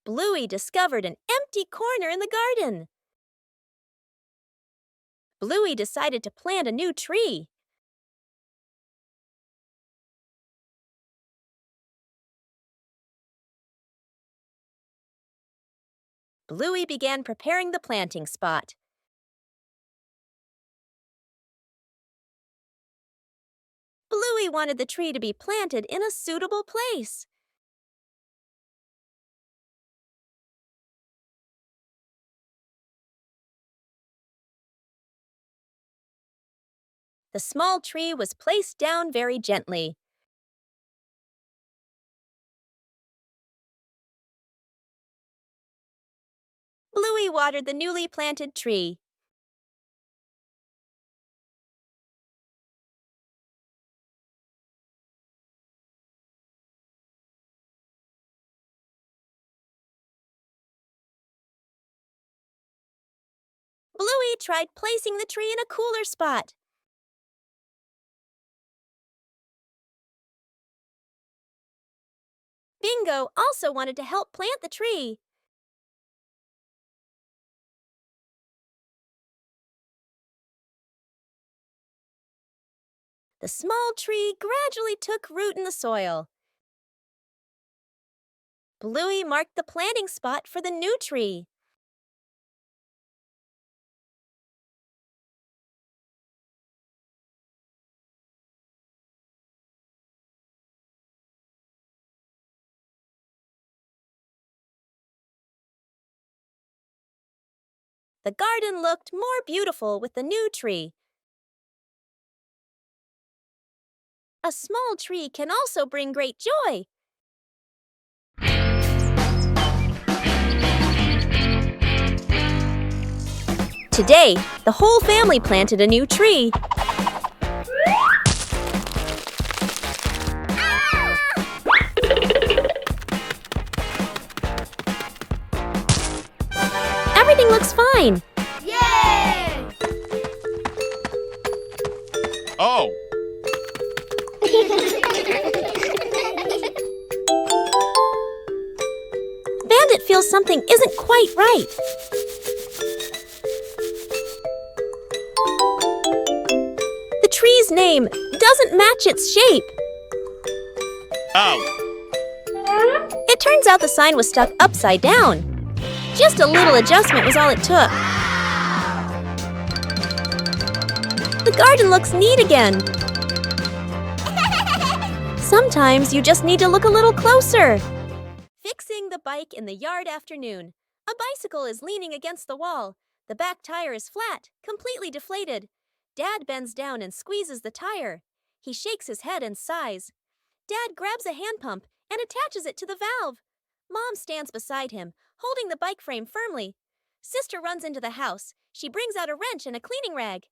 Bluey discovered an empty corner in the garden. Bluey decided to plant a new tree. Bluey began preparing the planting spot. Bluey wanted the tree to be planted in a suitable place. The small tree was placed down very gently. Bluey watered the newly planted tree. Bluey tried placing the tree in a cooler spot. Bingo also wanted to help plant the tree. The small tree gradually took root in the soil. Bluey marked the planting spot for the new tree. The garden looked more beautiful with the new tree. A small tree can also bring great joy. Today, the whole family planted a new tree. Everything looks fine. Yay! Oh! Bandit feels something isn't quite right. The tree's name doesn't match its shape. Oh! It turns out the sign was stuck upside down. Just a little adjustment was all it took. The garden looks neat again. Sometimes you just need to look a little closer. Fixing the bike in the yard afternoon. A bicycle is leaning against the wall. The back tire is flat, completely deflated. Dad bends down and squeezes the tire. He shakes his head and sighs. Dad grabs a hand pump and attaches it to the valve. Mom stands beside him, holding the bike frame firmly. Sister runs into the house. She brings out a wrench and a cleaning rag.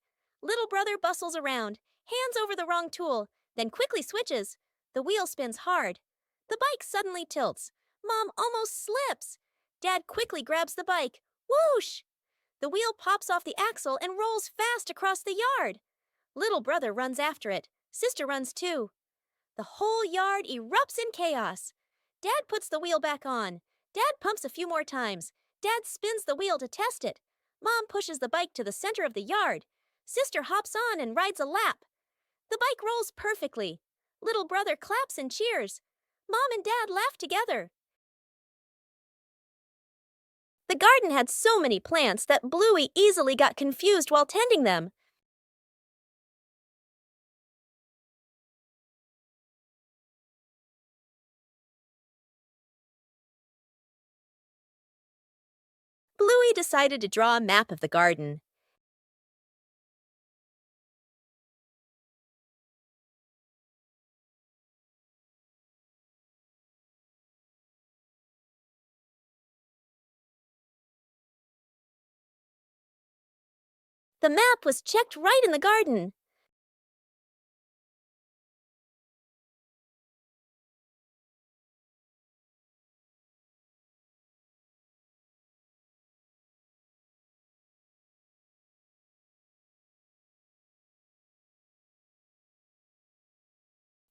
Little brother bustles around, hands over the wrong tool, then quickly switches. The wheel spins hard. The bike suddenly tilts. Mom almost slips. Dad quickly grabs the bike. Whoosh! The wheel pops off the axle and rolls fast across the yard. Little brother runs after it. Sister runs too. The whole yard erupts in chaos. Dad puts the wheel back on. Dad pumps a few more times. Dad spins the wheel to test it. Mom pushes the bike to the center of the yard. Sister hops on and rides a lap. The bike rolls perfectly. Little brother claps and cheers. Mom and Dad laugh together. The garden had so many plants that Bluey easily got confused while tending them. Bluey decided to draw a map of the garden. The map was checked right in the garden.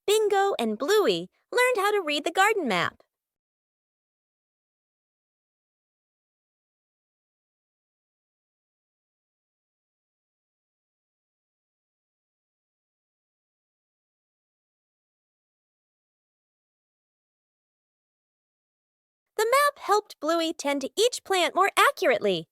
Bingo and Bluey learned how to read the garden map. map helped Bluey tend to each plant more accurately.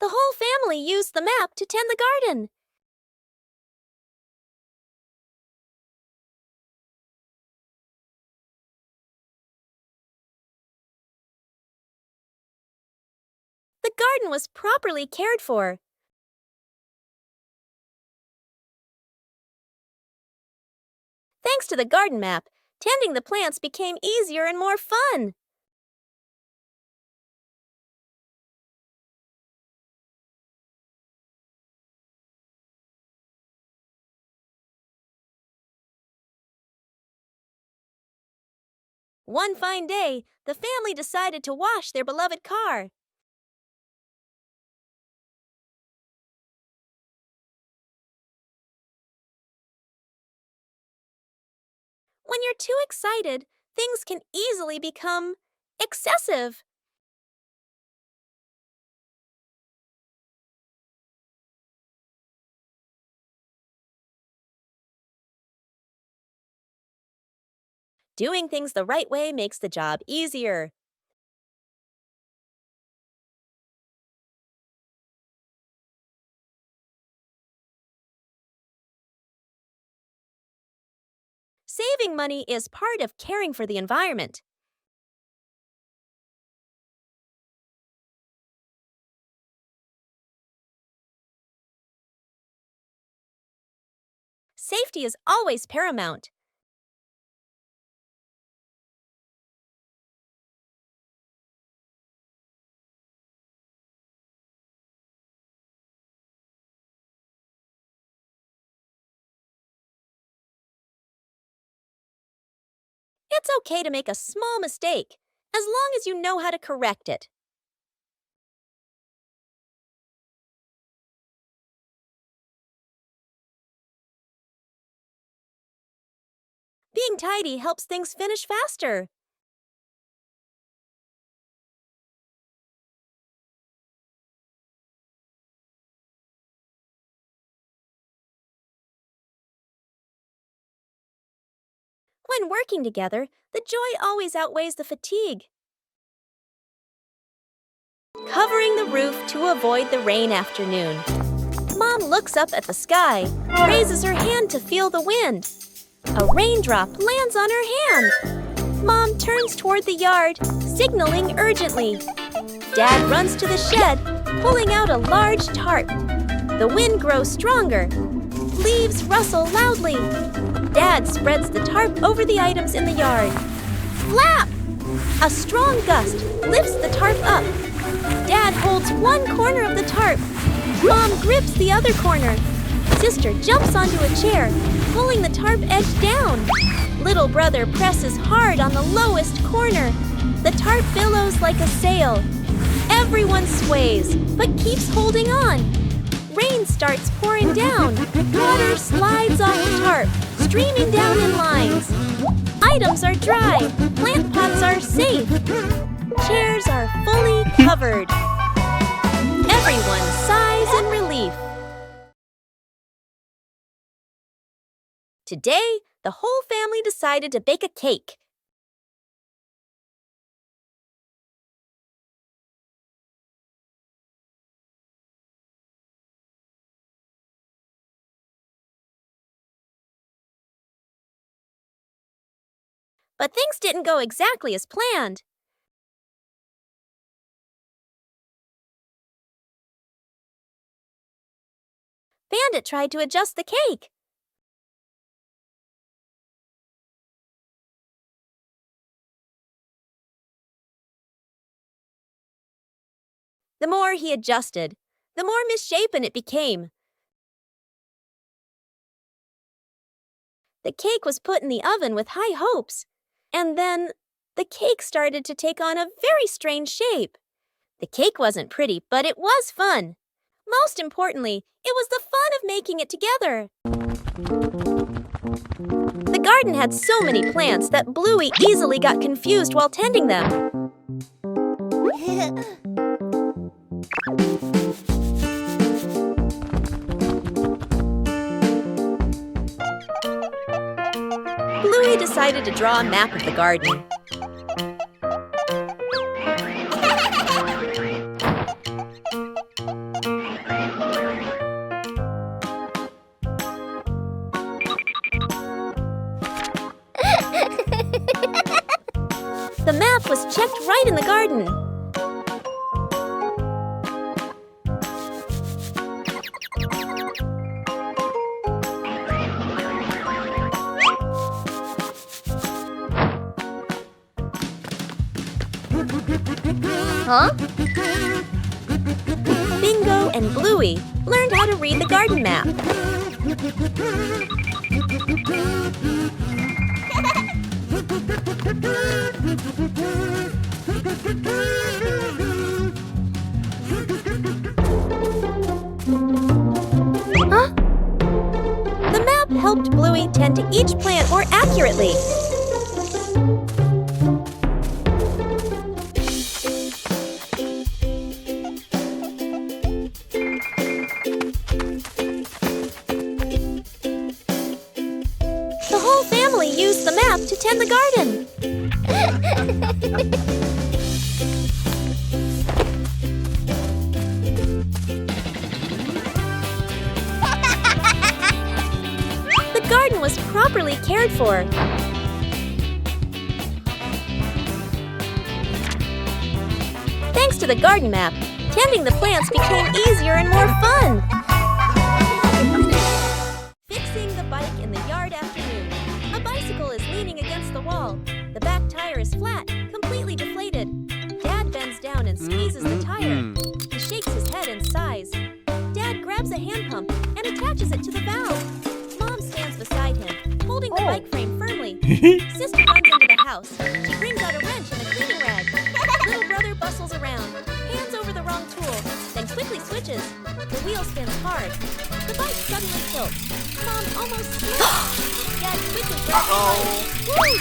The whole family used the map to tend the garden. The garden was properly cared for. Thanks to the garden map, tending the plants became easier and more fun. One fine day, the family decided to wash their beloved car. When you're too excited, things can easily become excessive. Doing things the right way makes the job easier. Saving money is part of caring for the environment. Safety is always paramount. It's okay to make a small mistake, as long as you know how to correct it. Being tidy helps things finish faster. When working together, the joy always outweighs the fatigue. Covering the roof to avoid the rain afternoon. Mom looks up at the sky, raises her hand to feel the wind. A raindrop lands on her hand. Mom turns toward the yard, signaling urgently. Dad runs to the shed, pulling out a large tarp. The wind grows stronger. Leaves rustle loudly. Dad spreads the tarp over the items in the yard. Flap! A strong gust lifts the tarp up. Dad holds one corner of the tarp. Mom grips the other corner. Sister jumps onto a chair, pulling the tarp edge down. Little brother presses hard on the lowest corner. The tarp billows like a sail. Everyone sways, but keeps holding on. Rain starts pouring down. Water slides off the tarp, streaming down in lines. Items are dry. Plant pots are safe. Chairs are fully covered. Everyone sighs in relief. Today, the whole family decided to bake a cake. But things didn't go exactly as planned. Bandit tried to adjust the cake. The more he adjusted, the more misshapen it became. The cake was put in the oven with high hopes, and then the cake started to take on a very strange shape. The cake wasn't pretty, but it was fun. Most importantly, it was the fun of making it together. The garden had so many plants that Bluey easily got confused while tending them. Bluey decided to draw a map of the garden. The map was checked right in the garden. Huh? Bingo and Bluey learned how to read the garden map. Huh? The map helped Bluey tend to each plant more accurately. The whole family used the map to tend the garden. The garden was properly cared for. Thanks to the garden map, tending the plants became easier and more fun. Fixing the bike in the yard afternoon. A bicycle is leaning against the wall. The back tire is flat, completely deflated. Dad bends down and squeezes the tire. He shakes his head and sighs. Dad grabs a hand pump and attaches it to the valve. Mom stands beside him, holding the bike frame firmly. Sister runs into the house. She brings out a wrench and a cleaning rag. Little brother bustles around, hands over the wrong tool, then quickly switches. The wheel spins hard. The bike suddenly tilts. Mom almost slips. Dad quickly grabs the bike. Woo!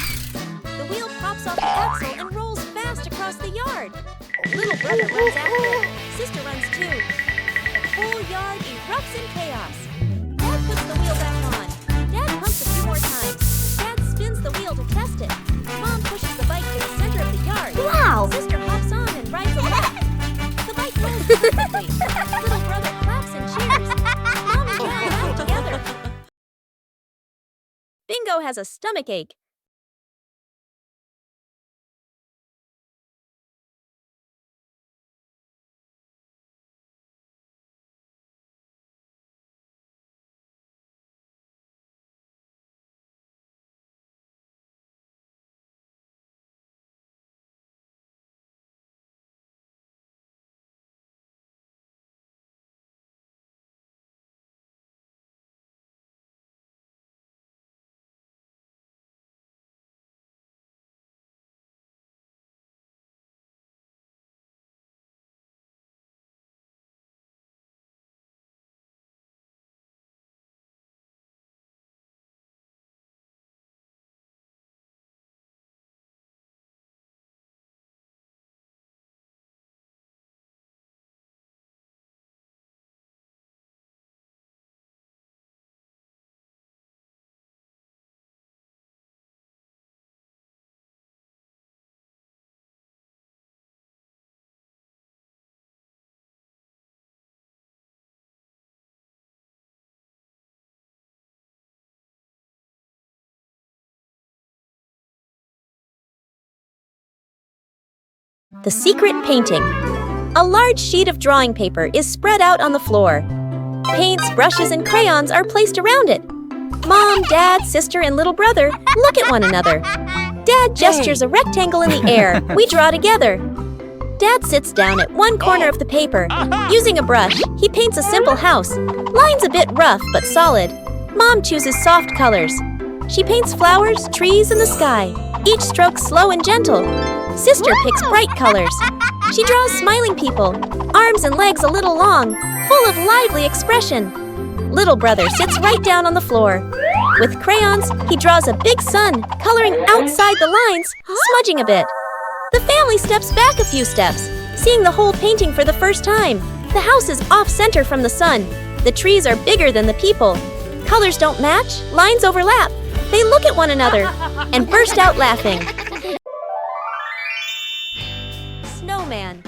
The wheel pops off the axle and rolls fast across the yard. Little brother runs after it. Sister runs too. The whole yard erupts in chaos. Dad puts the wheel back on. Dad pumps a few more times. Dad spins the wheel to test it. Mom pushes the bike to the center of the yard. Wow! Sister hops on and rides a lap. The bike rolls perfectly. Little brother claps and cheers. Mom and Dad laugh together. Bingo has a stomachache. The secret painting. A large sheet of drawing paper is spread out on the floor. Paints, brushes, and crayons are placed around it. Mom, Dad, sister, and little brother look at one another. Dad gestures a rectangle in the air. We draw together. Dad sits down at one corner of the paper. Using a brush, he paints a simple house. Lines a bit rough but solid. Mom chooses soft colors. She paints flowers, trees, and the sky. Each stroke slow and gentle. Sister picks bright colors. She draws smiling people, arms and legs a little long, full of lively expression. Little brother sits right down on the floor. With crayons, he draws a big sun, coloring outside the lines, smudging a bit. The family steps back a few steps, seeing the whole painting for the first time. The house is off-center from the sun. The trees are bigger than the people. Colors don't match, lines overlap. They look at one another and burst out laughing. Snowman.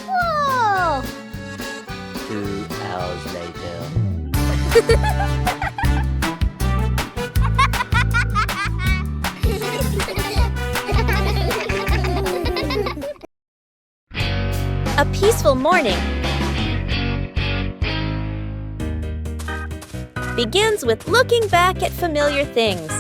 Whoa! 2 hours later. A peaceful morning begins with looking back at familiar things.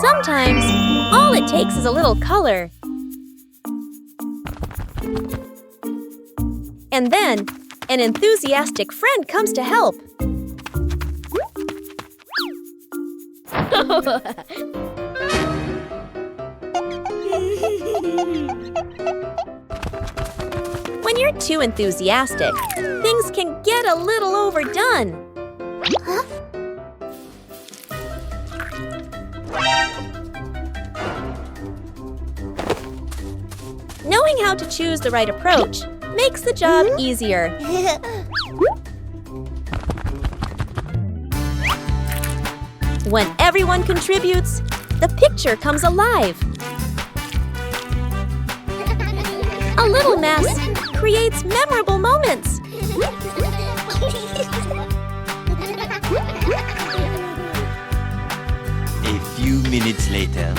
Sometimes, all it takes is a little color. And then, an enthusiastic friend comes to help. When you're too enthusiastic, things can get a little overdone. Knowing how to choose the right approach makes the job easier. When everyone contributes, the picture comes alive. A little mess creates memorable moments. A few minutes later.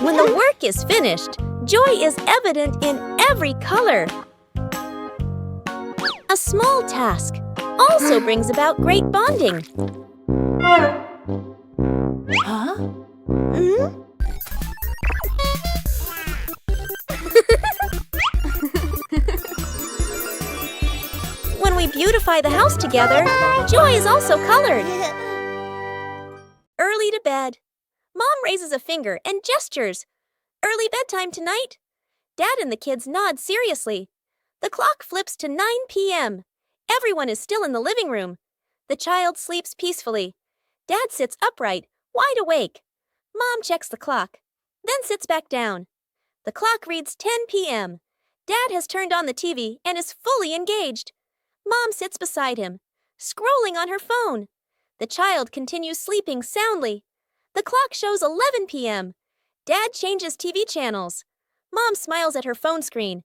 When the work is finished, joy is evident in every color. A small task also brings about great bonding. Huh? When we beautify the house together, joy is also colored. Early to bed. Mom raises a finger and gestures. Early bedtime tonight? Dad and the kids nod seriously. The clock flips to 9 p.m. Everyone is still in the living room. The child sleeps peacefully. Dad sits upright, wide awake. Mom checks the clock, then sits back down. The clock reads 10 p.m. Dad has turned on the TV and is fully engaged. Mom sits beside him, scrolling on her phone. The child continues sleeping soundly. The clock shows 11 p.m. Dad changes TV channels. Mom smiles at her phone screen.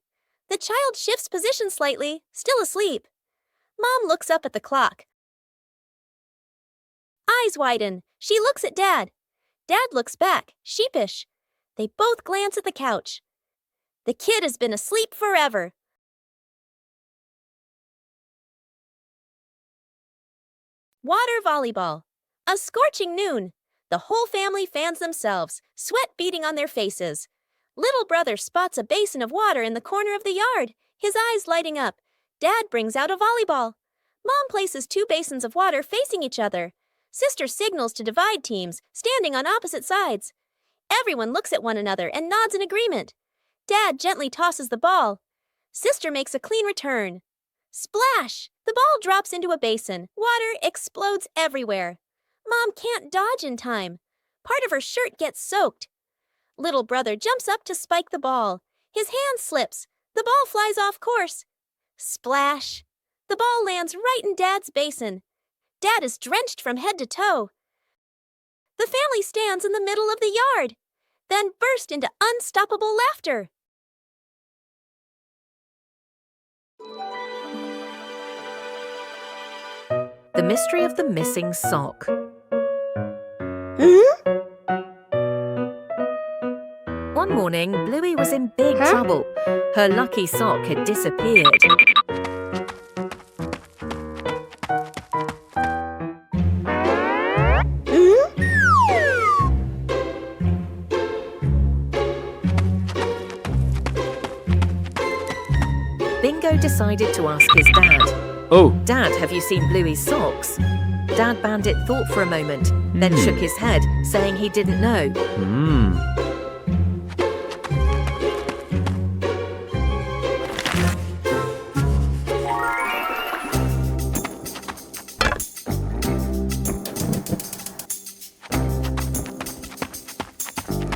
The child shifts position slightly, still asleep. Mom looks up at the clock. Eyes widen. She looks at Dad. Dad looks back, sheepish. They both glance at the couch. The kid has been asleep forever. Water volleyball. A scorching noon. The whole family fans themselves, sweat beading on their faces. Little brother spots a basin of water in the corner of the yard, his eyes lighting up. Dad brings out a volleyball. Mom places 2 basins of water facing each other. Sister signals to divide teams, standing on opposite sides. Everyone looks at one another and nods in agreement. Dad gently tosses the ball. Sister makes a clean return. Splash! The ball drops into a basin. Water explodes everywhere. Mom can't dodge in time. Part of her shirt gets soaked. Little brother jumps up to spike the ball. His hand slips. The ball flies off course. Splash! The ball lands right in Dad's basin. Dad is drenched from head to toe. The family stands in the middle of the yard, then burst into unstoppable laughter. The Mystery of the Missing Sock. One morning, Bluey was in big trouble. Her lucky sock had disappeared. Bingo decided to ask his dad. Oh, Dad, have you seen Bluey's socks? Dad Bandit thought for a moment, then shook his head, saying he didn't know.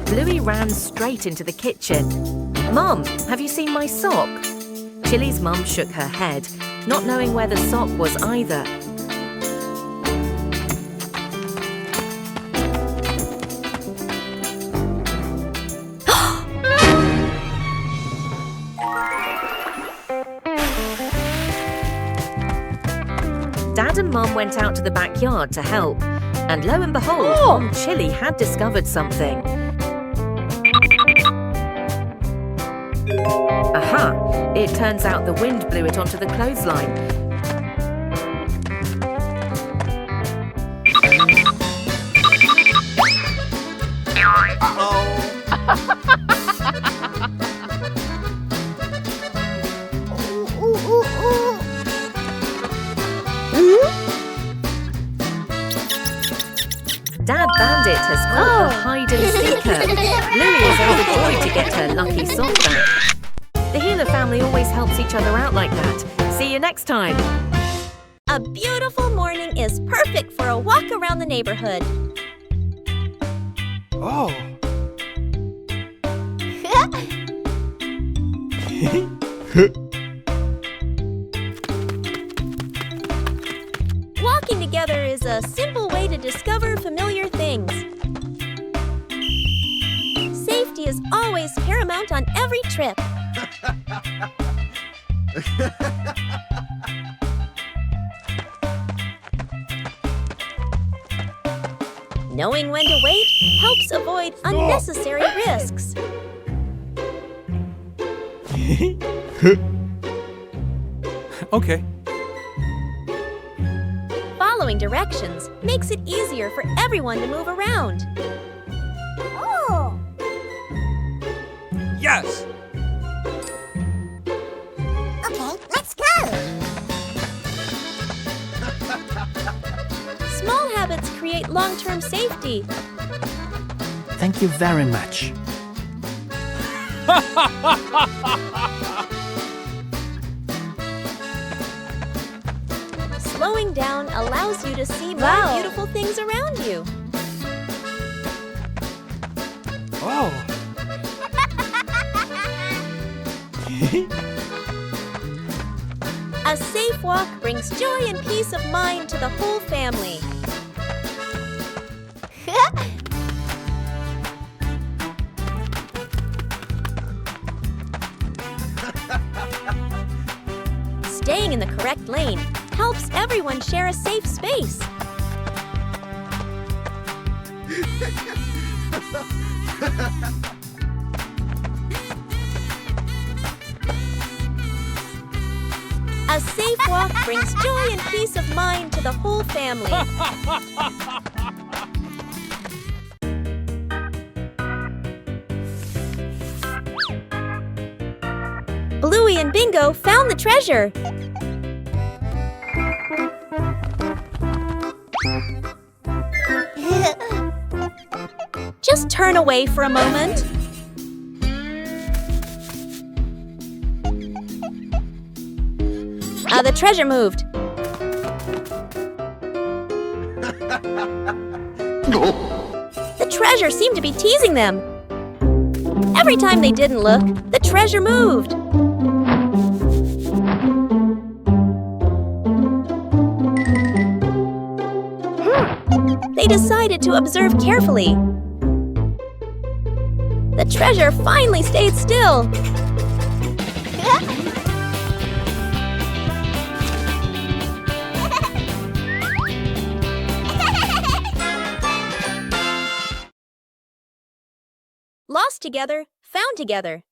Bluey ran straight into the kitchen. Mum, have you seen my sock? Chili's mum shook her head, not knowing where the sock was either. Dad and Mum went out to the backyard to help, and lo and behold, Mum Chili had discovered something. Aha! It turns out the wind blew it onto the clothesline. Dad Bandit has caught the hide-and-seeker. Bluey is overjoyed to get her lucky sock back. The Healer family always helps each other out like that. See you next time. A beautiful morning is perfect for a walk around the neighborhood. oh. Walking together is a simple way to discover familiar things. Safety is always paramount on every trip. Knowing when to wait helps avoid unnecessary risks. Okay. Following directions makes it easier for everyone to move around. Yes! Okay, let's go! Small habits create long-term safety. Thank you very much. Slowing down allows you to see more beautiful things around you. Oh. A safe walk brings joy and peace of mind to the whole family. Staying in the correct lane helps everyone share a safe space. A safe walk brings joy and peace of mind to the whole family. Bluey and Bingo found the treasure. Just turn away for a moment. The treasure moved. The treasure seemed to be teasing them. Every time they didn't look, the treasure moved. They decided to observe carefully. The treasure finally stayed still. Lost together, found together.